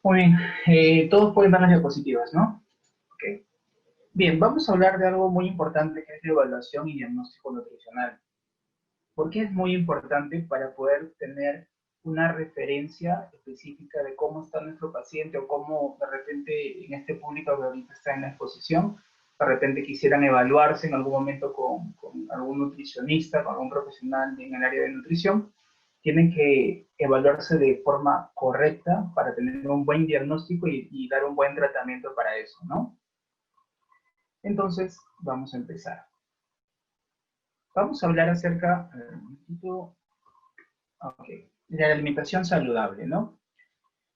Muy bien, todos pueden ver las diapositivas, ¿no? Ok. Bien, vamos a hablar de algo muy importante que es la evaluación y diagnóstico nutricional. ¿Por qué es muy importante? Para poder tener una referencia específica de cómo está nuestro paciente o cómo de repente en este público que ahorita está en la exposición, de repente quisieran evaluarse en algún momento con algún nutricionista, con algún profesional en el área de nutrición, tienen que evaluarse de forma correcta para tener un buen diagnóstico y dar un buen tratamiento para eso, ¿no? Entonces, vamos a empezar. Vamos a hablar acerca de la alimentación saludable, ¿no?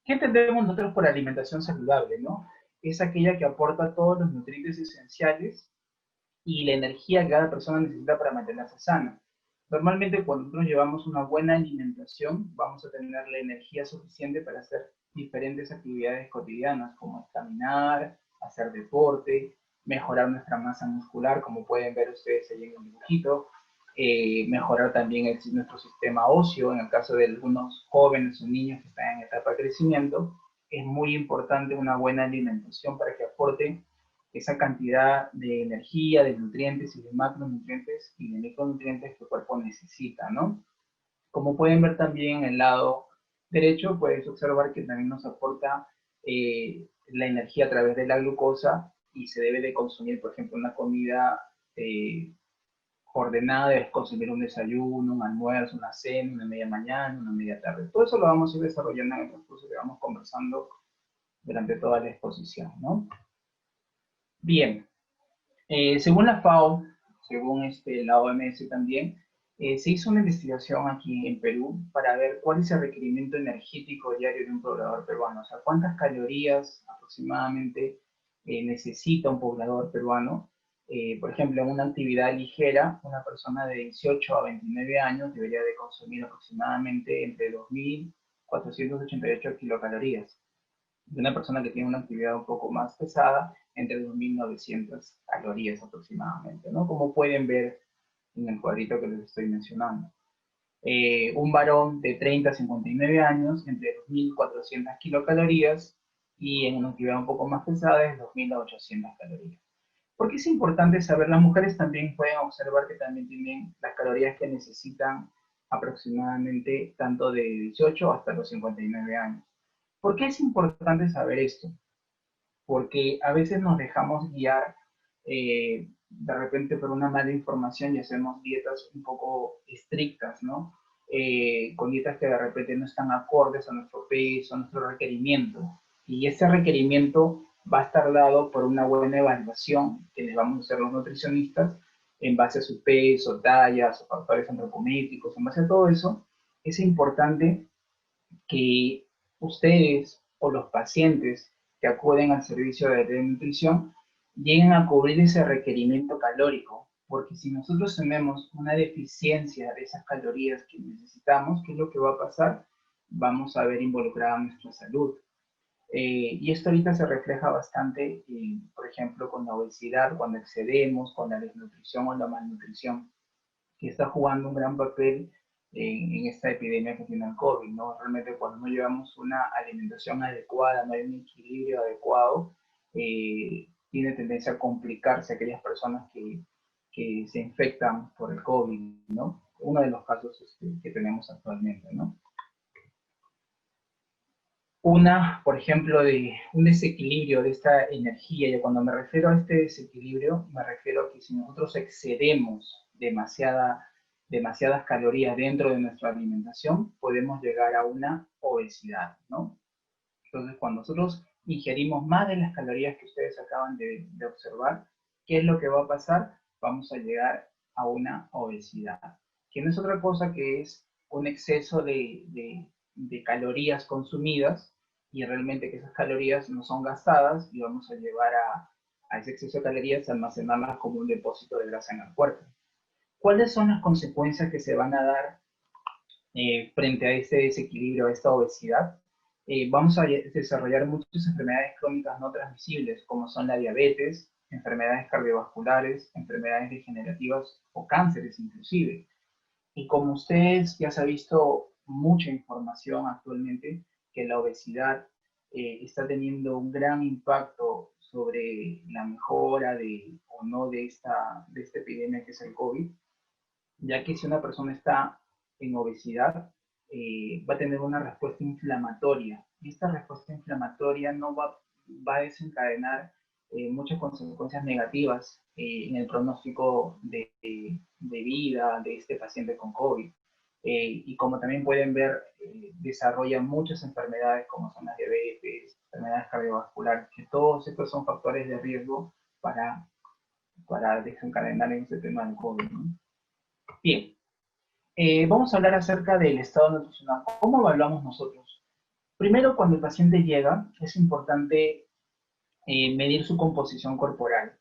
¿Qué entendemos nosotros por alimentación saludable, no? Es aquella que aporta todos los nutrientes esenciales y la energía que cada persona necesita para mantenerse sana. Normalmente cuando nosotros llevamos una buena alimentación, vamos a tener la energía suficiente para hacer diferentes actividades cotidianas, como caminar, hacer deporte, mejorar nuestra masa muscular, como pueden ver ustedes ahí en el dibujito, mejorar también nuestro sistema óseo, en el caso de algunos jóvenes o niños que están en etapa de crecimiento, es muy importante una buena alimentación para que aporte esa cantidad de energía, de nutrientes y de macronutrientes y de micronutrientes que el cuerpo necesita, ¿no? Como pueden ver también en el lado derecho, puedes observar que también nos aporta la energía a través de la glucosa y se debe de consumir, por ejemplo, una comida ordenada, debes consumir un desayuno, un almuerzo, una cena, una media mañana, una media tarde. Todo eso lo vamos a ir desarrollando en el transcurso que vamos conversando durante toda la exposición, ¿no? Bien, según la FAO, según la OMS también, se hizo una investigación aquí en Perú para ver cuál es el requerimiento energético diario de un poblador peruano, o sea, cuántas calorías aproximadamente necesita un poblador peruano. Por ejemplo, en una actividad ligera, una persona de 18 a 29 años debería de consumir aproximadamente entre 2.488 kilocalorías, de una persona que tiene una actividad un poco más pesada, entre 2.900 calorías aproximadamente, ¿no? Como pueden ver en el cuadrito que les estoy mencionando. Un varón de 30 a 59 años, entre 2.400 kilocalorías, y en una actividad un poco más pesada es 2.800 calorías. ¿Por qué es importante saber? Las mujeres también pueden observar que también tienen las calorías que necesitan aproximadamente tanto de 18 hasta los 59 años. ¿Por qué es importante saber esto? Porque a veces nos dejamos guiar de repente por una mala información y hacemos dietas un poco estrictas, ¿no? Con dietas que de repente no están acordes a nuestro peso, a nuestro requerimiento. Y ese requerimiento va a estar dado por una buena evaluación que les vamos a hacer los nutricionistas en base a su peso, talla, sus factores antropométricos, en base a todo eso. Es importante que ustedes o los pacientes que acuden al servicio de nutrición lleguen a cubrir ese requerimiento calórico, porque si nosotros tenemos una deficiencia de esas calorías que necesitamos, ¿qué es lo que va a pasar? Vamos a ver involucrada nuestra salud. Y esto ahorita se refleja bastante, por ejemplo, con la obesidad, cuando excedemos, con la desnutrición o la malnutrición, que está jugando un gran papel en esta epidemia que tiene el COVID, ¿no? Realmente cuando no llevamos una alimentación adecuada, no hay un equilibrio adecuado, tiene tendencia a complicarse aquellas personas que se infectan por el COVID, ¿no? Uno de los casos que tenemos actualmente, ¿no? Por ejemplo, de un desequilibrio de esta energía, y cuando me refiero a este desequilibrio, me refiero a que si nosotros excedemos demasiadas calorías dentro de nuestra alimentación, podemos llegar a una obesidad, ¿no? Entonces, cuando nosotros ingerimos más de las calorías que ustedes acaban de observar, ¿qué es lo que va a pasar? Vamos a llegar a una obesidad, que no es otra cosa que es un exceso de calorías consumidas y realmente que esas calorías no son gastadas y vamos a llevar a ese exceso de calorías a almacenarlas como un depósito de grasa en el cuerpo. ¿Cuáles son las consecuencias que se van a dar frente a este desequilibrio, a esta obesidad? Vamos a desarrollar muchas enfermedades crónicas no transmisibles, como son la diabetes, enfermedades cardiovasculares, enfermedades degenerativas o cánceres inclusive. Y como ustedes ya se ha visto mucha información actualmente, que la obesidad está teniendo un gran impacto sobre la mejora o no de esta epidemia que es el COVID, ya que si una persona está en obesidad, va a tener una respuesta inflamatoria. Y esta respuesta inflamatoria no va a desencadenar muchas consecuencias negativas en el pronóstico de vida de este paciente con COVID. Y como también pueden ver, desarrolla muchas enfermedades como son las diabetes, enfermedades cardiovasculares, que todos estos son factores de riesgo para, para desencadenar en este tema del COVID, ¿no? Bien, vamos a hablar acerca del estado nutricional. ¿Cómo evaluamos nosotros? Primero, cuando el paciente llega, es importante medir su composición corporal.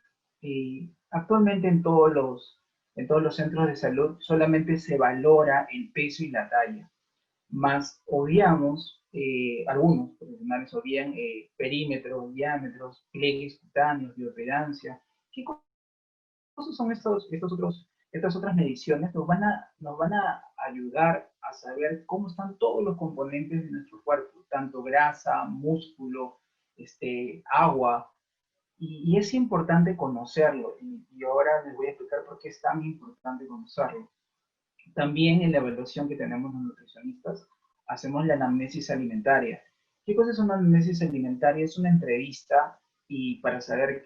Actualmente en todos los centros de salud solamente se valora el peso y la talla, más obviamos, algunos profesionales obvian perímetros, diámetros, pliegues cutáneos, bioimpedancia. ¿Qué cosas son estas otras mediciones? Nos van a ayudar a saber cómo están todos los componentes de nuestro cuerpo, tanto grasa, músculo, agua, y es importante conocerlo, y ahora les voy a explicar por qué es tan importante conocerlo. También en la evaluación que tenemos los nutricionistas, hacemos la anamnesis alimentaria. ¿Qué cosa es una anamnesis alimentaria? Es una entrevista y para saber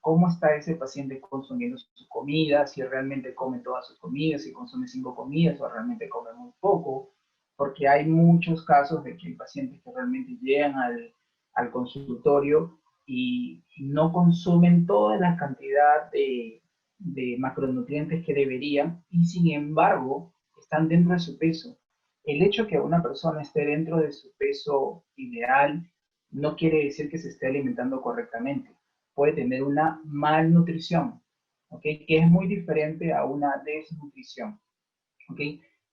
cómo está ese paciente consumiendo su comida, si realmente come todas sus comidas, si consume 5 comidas o realmente come muy poco, porque hay muchos casos de que hay pacientes que realmente llegan al consultorio y no consumen toda la cantidad de macronutrientes que deberían y sin embargo están dentro de su peso. El hecho que una persona esté dentro de su peso ideal no quiere decir que se esté alimentando correctamente. Puede tener una malnutrición, ¿ok? Que es muy diferente a una desnutrición, ¿ok?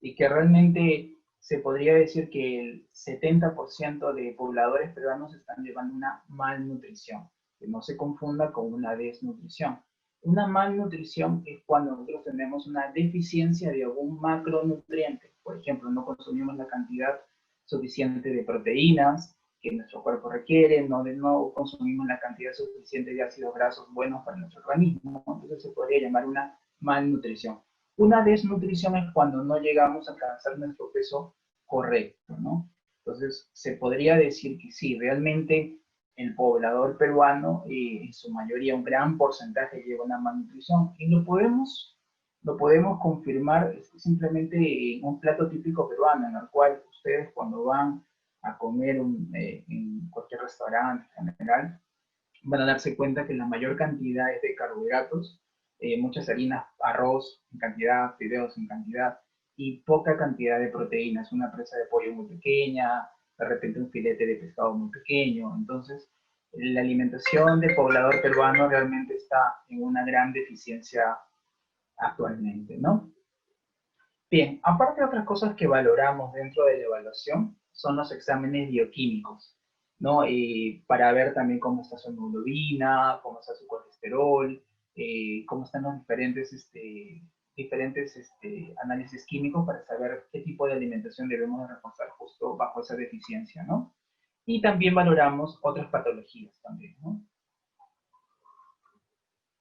Y que realmente se podría decir que el 70% de pobladores peruanos están llevando una malnutrición, que no se confunda con una desnutrición. Una malnutrición es cuando nosotros tenemos una deficiencia de algún macronutriente. Por ejemplo, no consumimos la cantidad suficiente de proteínas que nuestro cuerpo requiere, no consumimos la cantidad suficiente de ácidos grasos buenos para nuestro organismo. Entonces se podría llamar una malnutrición. Una desnutrición es cuando no llegamos a alcanzar nuestro peso correcto, ¿no? Entonces, se podría decir que sí, realmente el poblador peruano, en su mayoría, un gran porcentaje lleva una malnutrición y lo podemos confirmar simplemente en un plato típico peruano, en el cual ustedes cuando van a comer en cualquier restaurante en general, van a darse cuenta que la mayor cantidad es de carbohidratos, muchas harinas, arroz en cantidad, fideos en cantidad y poca cantidad de proteínas, una presa de pollo muy pequeña, de repente un filete de pescado muy pequeño. Entonces, la alimentación del poblador peruano realmente está en una gran deficiencia actualmente, ¿no? Bien, aparte de otras cosas que valoramos dentro de la evaluación, son los exámenes bioquímicos, ¿no? Para ver también cómo está su hemoglobina, cómo está su colesterol, cómo están los diferentes análisis químicos para saber qué tipo de alimentación debemos de reforzar justo bajo esa deficiencia, ¿no? Y también valoramos otras patologías también, ¿no?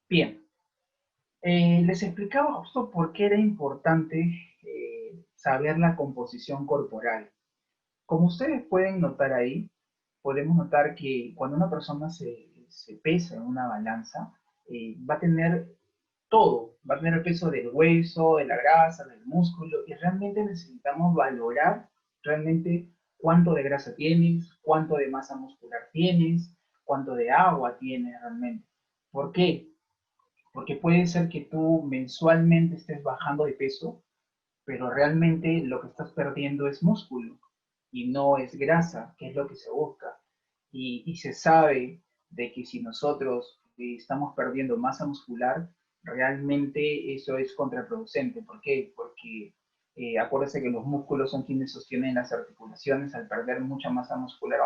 Bien, les explicaba justo por qué era importante saber la composición corporal. Como ustedes pueden notar ahí, podemos notar que cuando una persona se pesa en una balanza, va a tener todo, va a tener el peso del hueso, de la grasa, del músculo, y realmente necesitamos valorar realmente cuánto de grasa tienes, cuánto de masa muscular tienes, cuánto de agua tienes realmente. ¿Por qué? Porque puede ser que tú mensualmente estés bajando de peso, pero realmente lo que estás perdiendo es músculo y no es grasa, que es lo que se busca. Y se sabe de que si nosotros estamos perdiendo masa muscular, realmente eso es contraproducente. ¿Por qué? Porque acuérdense que los músculos son quienes sostienen las articulaciones. Al perder mucha masa muscular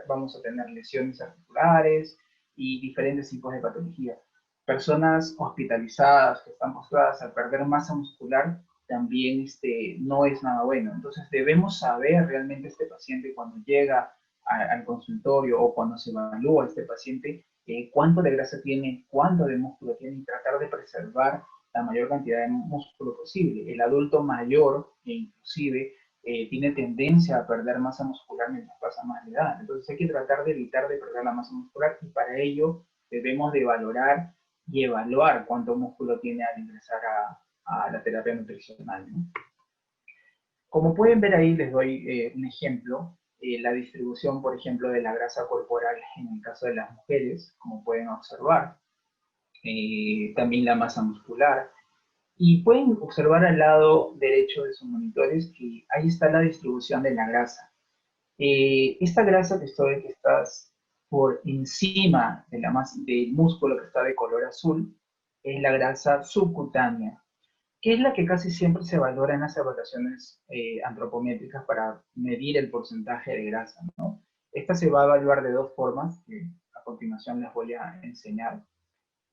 vamos a tener lesiones articulares y diferentes tipos de patología. Personas hospitalizadas que están postradas al perder masa muscular también no es nada bueno. Entonces debemos saber realmente este paciente cuando llega al consultorio o cuando se evalúa a este paciente, cuánto de grasa tiene, cuánto de músculo tiene y tratar de preservar la mayor cantidad de músculo posible. El adulto mayor, inclusive, tiene tendencia a perder masa muscular mientras pasa más de edad. Entonces hay que tratar de evitar de perder la masa muscular y para ello debemos de valorar y evaluar cuánto músculo tiene al ingresar a la terapia nutricional, ¿no? Como pueden ver ahí, les doy un ejemplo, la distribución, por ejemplo, de la grasa corporal en el caso de las mujeres, como pueden observar, también la masa muscular, y pueden observar al lado derecho de sus monitores que ahí está la distribución de la grasa. Esta grasa que está por encima de del músculo que está de color azul, es la grasa subcutánea, que es la que casi siempre se valora en las evaluaciones antropométricas para medir el porcentaje de grasa, ¿no? Esta se va a evaluar de dos formas, que a continuación les voy a enseñar.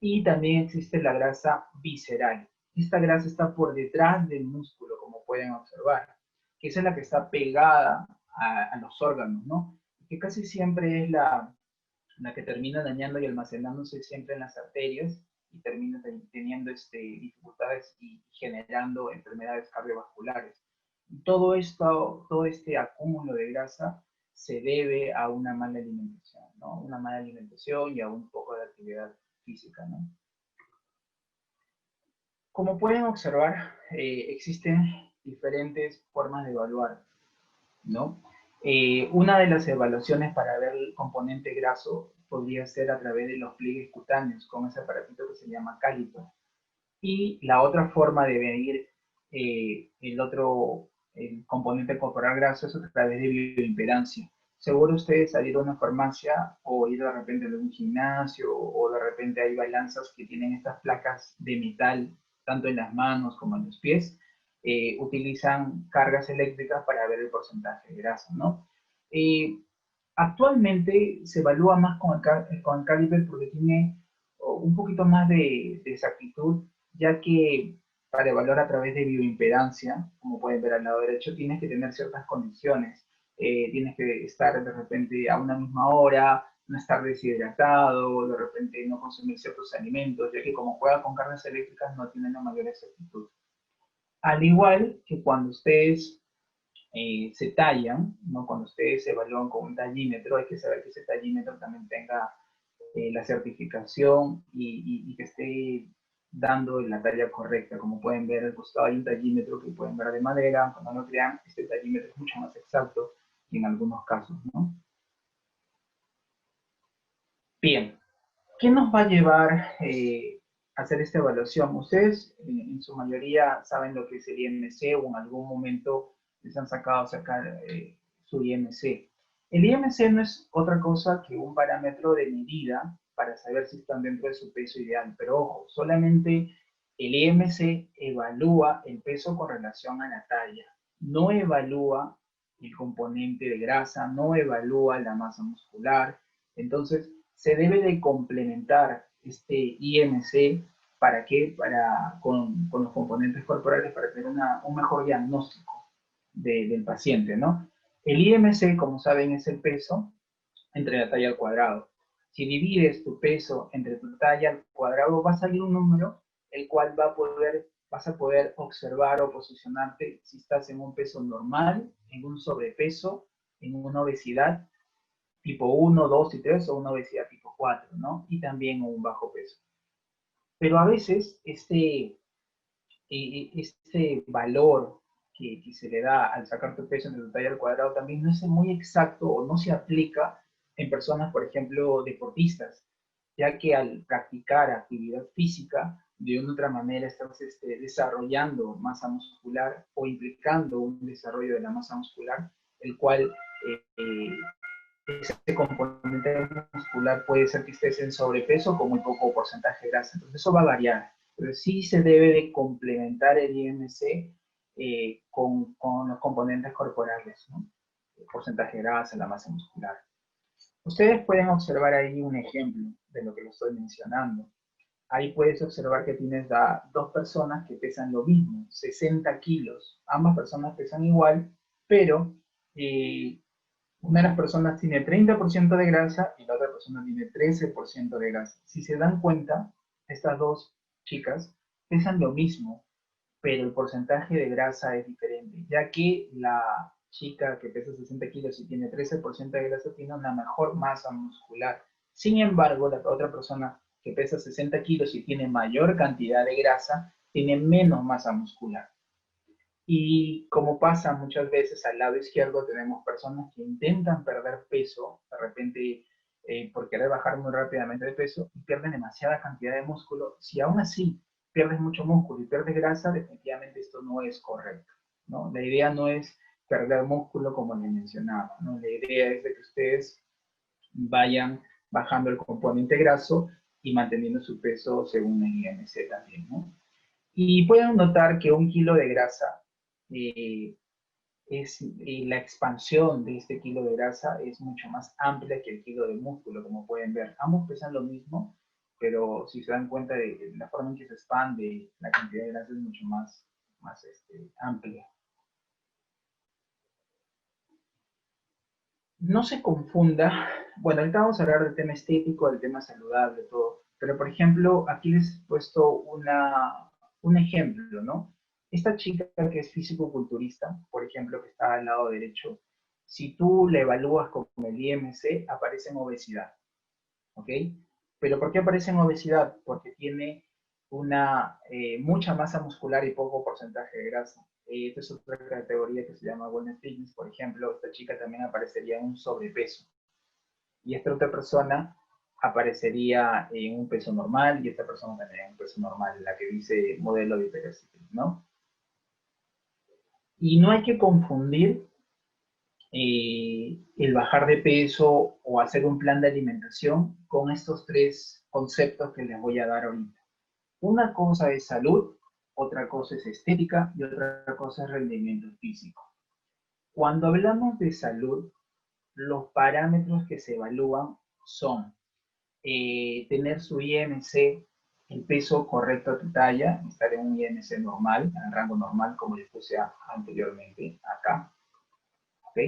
Y también existe la grasa visceral. Esta grasa está por detrás del músculo, como pueden observar, que esa es la que está pegada a los órganos, ¿no? Que casi siempre es la que termina dañando y almacenándose siempre en las arterias y termina teniendo dificultades y generando enfermedades cardiovasculares. Todo este acúmulo de grasa se debe a una mala alimentación, ¿no? Una mala alimentación y a un poco de actividad física, ¿no? Como pueden observar, existen diferentes formas de evaluar, ¿no? Una de las evaluaciones para ver el componente graso podría ser a través de los pliegues cutáneos, con ese aparatito que se llama caliper. Y la otra forma de medir el componente corporal graso es a través de bioimpedancia. Seguro ustedes al ir a una farmacia o ir de repente a un gimnasio o de repente hay balanzas que tienen estas placas de metal, tanto en las manos como en los pies, utilizan cargas eléctricas para ver el porcentaje de grasa, ¿no? Actualmente se evalúa más con el caliper porque tiene un poquito más de exactitud, ya que para evaluar a través de bioimpedancia, como pueden ver al lado derecho, tienes que tener ciertas condiciones. Tienes que estar de repente a una misma hora, no estar deshidratado, de repente no consumir ciertos alimentos, ya que como juega con cargas eléctricas no tienen la mayor exactitud. Al igual que cuando ustedes se tallan, ¿no? Cuando ustedes se evalúan con un tallímetro, hay que saber que ese tallímetro también tenga la certificación y que esté dando la talla correcta. Como pueden ver, al costado hay un tallímetro que pueden ver de madera. Cuando no crean, este tallímetro es mucho más exacto en algunos casos, ¿no? Bien, ¿qué nos va a llevar a hacer esta evaluación? Ustedes en su mayoría saben lo que es el IMC o en algún momento les han sacado sacar su IMC. El IMC no es otra cosa que un parámetro de medida para saber si están dentro de su peso ideal, pero ojo, solamente el IMC evalúa el peso con relación a la talla, no evalúa el componente de grasa, no evalúa la masa muscular. Entonces, se debe de complementar este IMC ¿para qué? Con los componentes corporales para tener un mejor diagnóstico del paciente, ¿no? El IMC, como saben, es el peso entre la talla al cuadrado. Si divides tu peso entre tu talla al cuadrado, va a salir un número el cual vas a poder observar o posicionarte si estás en un peso normal, en un sobrepeso, en una obesidad tipo 1, 2 y 3 o una obesidad tipo 4, ¿no? Y también un bajo peso. Pero a veces este valor que se le da al sacar tu peso entre tu talla al cuadrado también no es muy exacto o no se aplica en personas, por ejemplo, deportistas, ya que al practicar actividad física, de una u otra manera estás desarrollando masa muscular o implicando un desarrollo de la masa muscular, el cual ese componente muscular puede ser que estés en sobrepeso con muy poco porcentaje de grasa. Entonces eso va a variar, pero sí se debe de complementar el IMC con los componentes corporales, ¿no? El porcentaje de grasa, la masa muscular. Ustedes pueden observar ahí un ejemplo de lo que les estoy mencionando. Ahí puedes observar que tienes dos personas que pesan lo mismo, 60 kilos. Ambas personas pesan igual, pero Una de las personas tiene 30% de grasa y la otra persona tiene 13% de grasa. Si se dan cuenta, estas dos chicas pesan lo mismo, pero el porcentaje de grasa es diferente, ya que la chica que pesa 60 kilos y tiene 13% de grasa tiene una mejor masa muscular. Sin embargo, la otra persona que pesa 60 kilos y tiene mayor cantidad de grasa tiene menos masa muscular. Y como pasa muchas veces al lado izquierdo, tenemos personas que intentan perder peso, de repente por querer bajar muy rápidamente de peso, y pierden demasiada cantidad de músculo. Si aún así pierdes mucho músculo y pierdes grasa, definitivamente esto no es correcto, ¿no? La idea no es perder músculo como les mencionaba, ¿no? La idea es de que ustedes vayan bajando el componente graso y manteniendo su peso según el IMC también, ¿no? Y pueden notar que 1 kilo de grasa eh, la expansión de este kilo de grasa es mucho más amplia que el kilo de músculo, como pueden ver. Ambos pesan lo mismo, pero si se dan cuenta de la forma en que se expande, la cantidad de grasa es mucho más amplia. No se confunda, bueno, ahorita vamos a hablar del tema estético, del tema saludable, todo, pero por ejemplo, aquí les he puesto un ejemplo, ¿no? Esta chica que es físico-culturista, por ejemplo, que está al lado derecho, si tú le evalúas con el IMC, aparece en obesidad, ¿ok? Pero ¿por qué aparece en obesidad? Porque tiene mucha masa muscular y poco porcentaje de grasa. Esta es otra categoría que se llama wellness fitness. Por ejemplo, esta chica también aparecería en un sobrepeso. Y esta otra persona aparecería en un peso normal y esta persona también en un peso normal, la que dice modelo de hiperactividad, ¿no? Y no hay que confundir el bajar de peso o hacer un plan de alimentación con estos tres conceptos que les voy a dar ahorita. Una cosa es salud, otra cosa es estética y otra cosa es rendimiento físico. Cuando hablamos de salud, los parámetros que se evalúan son tener su IMC, el peso correcto a tu talla, estar en un IMC normal, en el rango normal, como les puse anteriormente acá, ¿ok?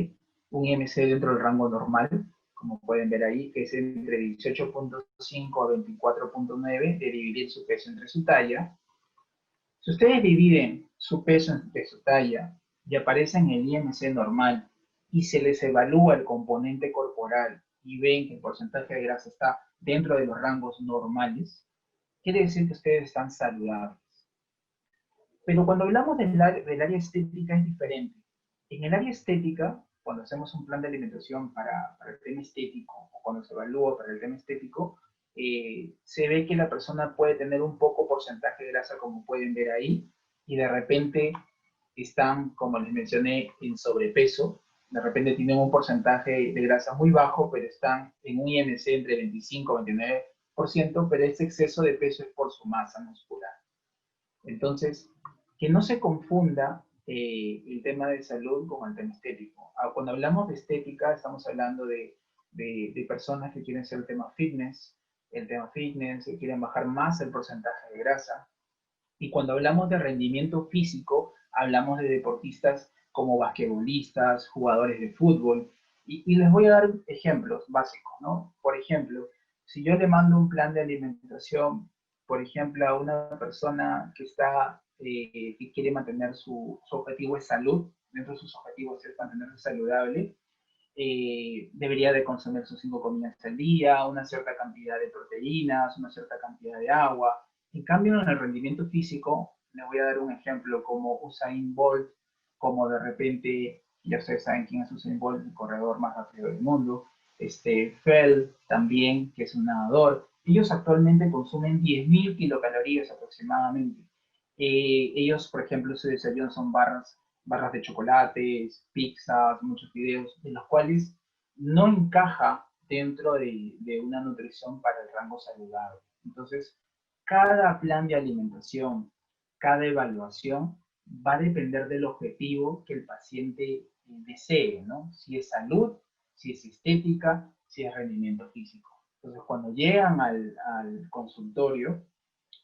Un IMC dentro del rango normal, como pueden ver ahí, que es entre 18.5 a 24.9, de dividir su peso entre su talla. Si ustedes dividen su peso entre su talla y aparece en el IMC normal y se les evalúa el componente corporal y ven que el porcentaje de grasa está dentro de los rangos normales, quiere decir que ustedes están saludables. Pero cuando hablamos del área estética es diferente. En el área estética, cuando hacemos un plan de alimentación para el tema estético o cuando se evalúa para el tema estético, se ve que la persona puede tener un poco porcentaje de grasa, como pueden ver ahí, y de repente están, como les mencioné, en sobrepeso. De repente tienen un porcentaje de grasa muy bajo, pero están en un IMC entre 25 y 29%, pero ese exceso de peso es por su masa muscular. Entonces, que no se confunda el tema de salud con el tema estético. Cuando hablamos de estética, estamos hablando de personas que quieren hacer el tema fitness, que quieren bajar más el porcentaje de grasa. Y cuando hablamos de rendimiento físico, hablamos de deportistas como basquetbolistas, jugadores de fútbol. Y les voy a dar ejemplos básicos, ¿no? Por ejemplo, si yo le mando un plan de alimentación, por ejemplo, a una persona que quiere mantener su objetivo de salud, dentro de sus objetivos es mantenerse saludable, debería de consumir sus 5 comidas al día, una cierta cantidad de proteínas, una cierta cantidad de agua. En cambio, en el rendimiento físico, les voy a dar un ejemplo como Usain Bolt, como de repente, ya ustedes saben quién es Usain Bolt, el corredor más rápido del mundo, Fel también, que es un nadador. Ellos actualmente consumen 10.000 kilocalorías aproximadamente. Ellos, por ejemplo, su desayuno son barras de chocolates, pizzas, muchos videos, de los cuales no encaja dentro de una nutrición para el rango saludable. Entonces, cada plan de alimentación, cada evaluación va a depender del objetivo que el paciente desee, ¿no? Si es salud, si es estética, si es rendimiento físico. Entonces, cuando llegan al consultorio,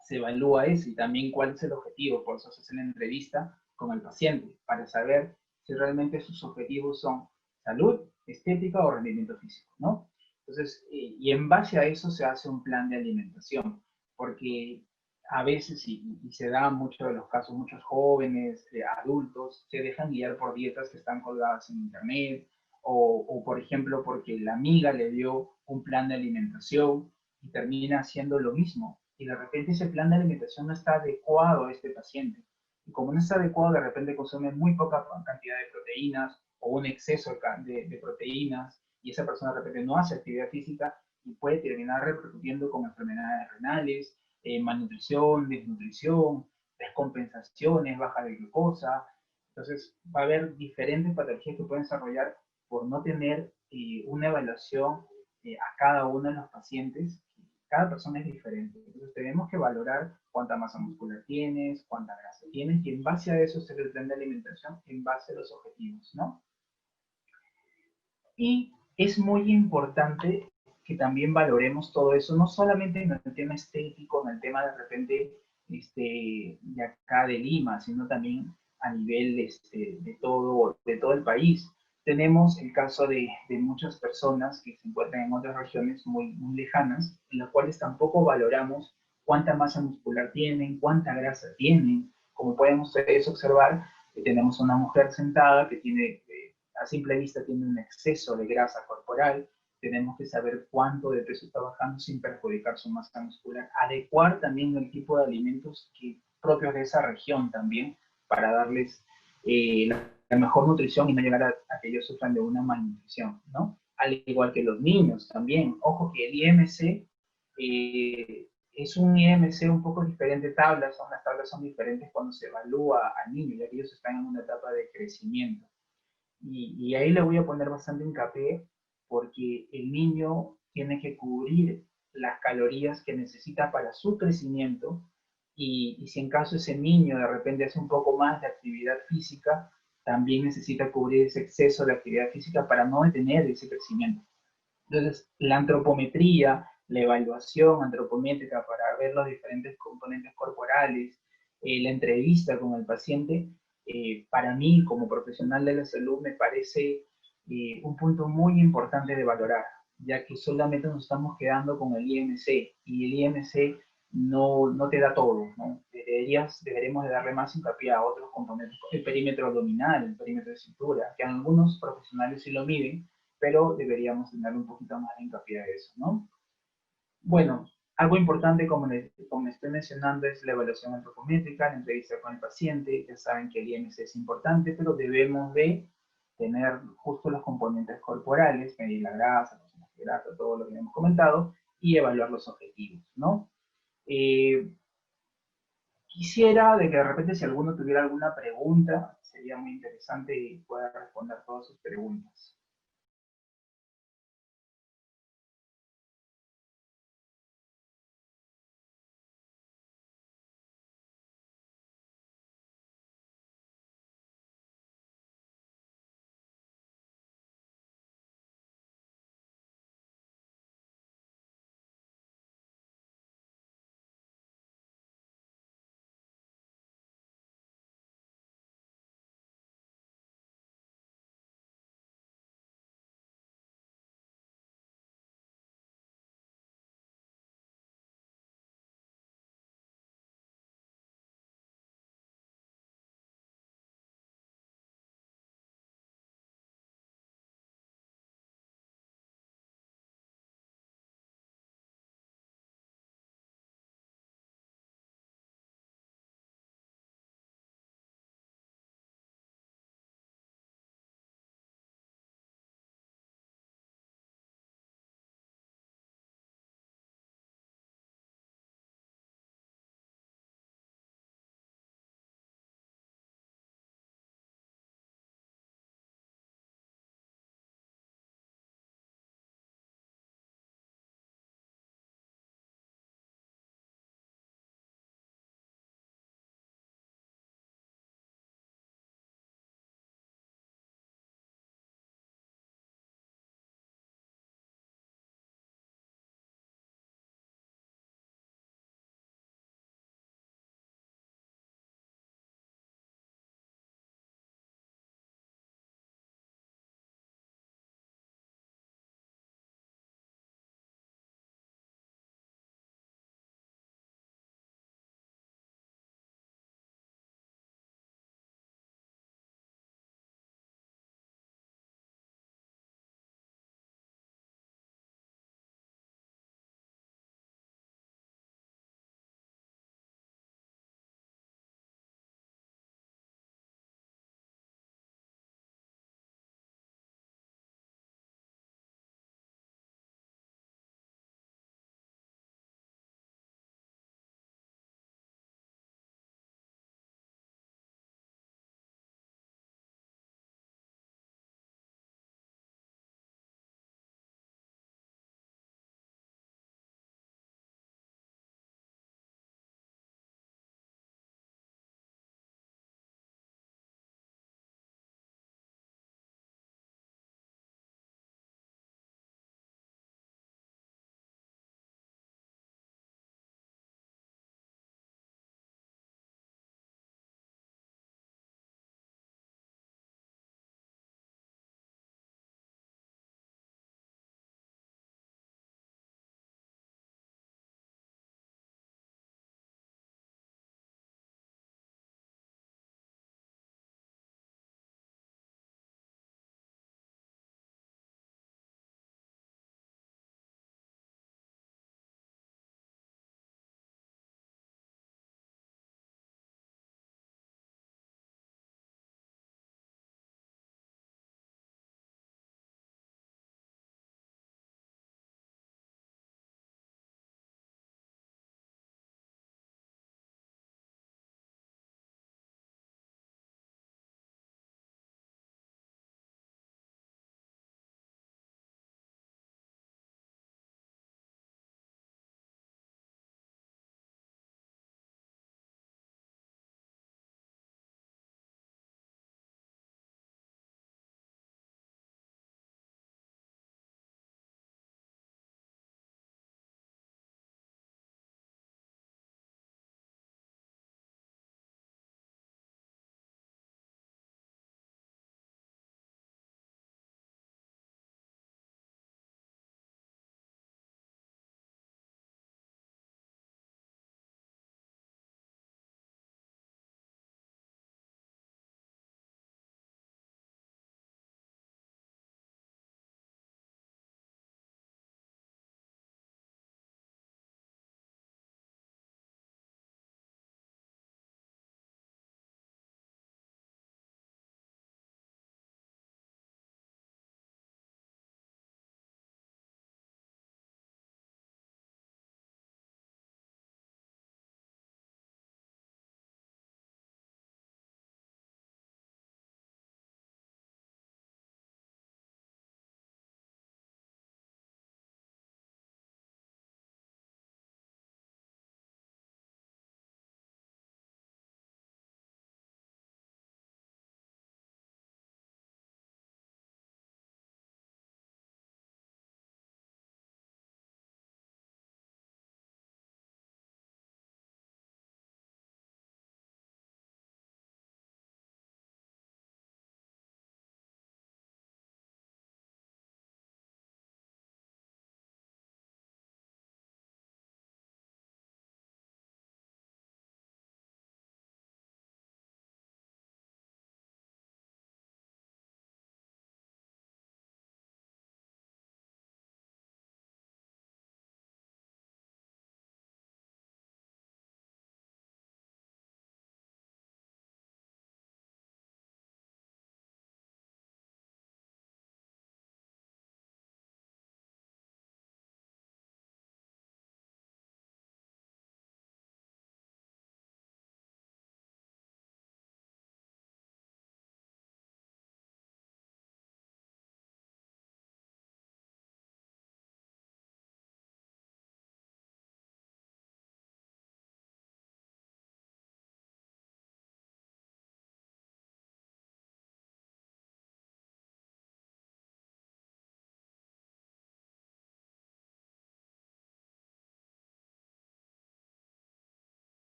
se evalúa eso y también cuál es el objetivo. Por eso se hace la entrevista con el paciente, para saber si realmente sus objetivos son salud, estética o rendimiento físico, ¿no? Entonces, y en base a eso se hace un plan de alimentación, porque a veces, y se da mucho de los casos, muchos jóvenes, adultos, se dejan guiar por dietas que están colgadas en internet, o por ejemplo, porque la amiga le dio un plan de alimentación y termina haciendo lo mismo. Y de repente ese plan de alimentación no está adecuado a este paciente. Y como no está adecuado, de repente consume muy poca cantidad de proteínas o un exceso de proteínas y esa persona de repente no hace actividad física y puede terminar repercutiendo con enfermedades renales, malnutrición, desnutrición, descompensaciones, baja de glucosa. Entonces va a haber diferentes patologías que pueden desarrollar por no tener una evaluación a cada uno de los pacientes. Cada persona es diferente. Entonces tenemos que valorar cuánta masa muscular tienes, cuánta grasa tienes, y en base a eso hacer el plan de alimentación en base a los objetivos, ¿no? Y es muy importante que también valoremos todo eso, no solamente en el tema estético, en el tema de repente de acá de Lima, sino también a nivel de todo el país. Tenemos el caso de muchas personas que se encuentran en otras regiones muy lejanas, en las cuales tampoco valoramos cuánta masa muscular tienen, cuánta grasa tienen. Como pueden ustedes observar, tenemos una mujer sentada que tiene a simple vista tiene un exceso de grasa corporal, tenemos que saber cuánto de peso está bajando sin perjudicar su masa muscular. Adecuar también el tipo de alimentos propios de esa región también para darles la mejor nutrición y no llegar a que ellos sufran de una malnutrición, ¿no? Al igual que los niños también. Ojo que el IMC es un IMC un poco diferente tablas, las tablas son diferentes cuando se evalúa al niño, ya que ellos están en una etapa de crecimiento. Y ahí le voy a poner bastante hincapié porque el niño tiene que cubrir las calorías que necesita para su crecimiento y si en caso ese niño de repente hace un poco más de actividad física, también necesita cubrir ese exceso de actividad física para no detener ese crecimiento. Entonces, la antropometría, la evaluación antropométrica para ver los diferentes componentes corporales, la entrevista con el paciente, para mí como profesional de la salud me parece un punto muy importante de valorar, ya que solamente nos estamos quedando con el IMC y el IMC no te da todo, ¿no? Deberemos de darle más hincapié a otros componentes, el perímetro abdominal, el perímetro de cintura, que algunos profesionales sí lo miden, pero deberíamos tener un poquito más de hincapié a eso, ¿no? Bueno, algo importante, como estoy mencionando, es la evaluación antropométrica, la entrevista con el paciente. Ya saben que el IMC es importante, pero debemos de tener justo los componentes corporales, medir la grasa, porcentaje de grasa, todo lo que hemos comentado, y evaluar los objetivos, ¿no? Quisiera de que de repente si alguno tuviera alguna pregunta, sería muy interesante y pueda responder todas sus preguntas.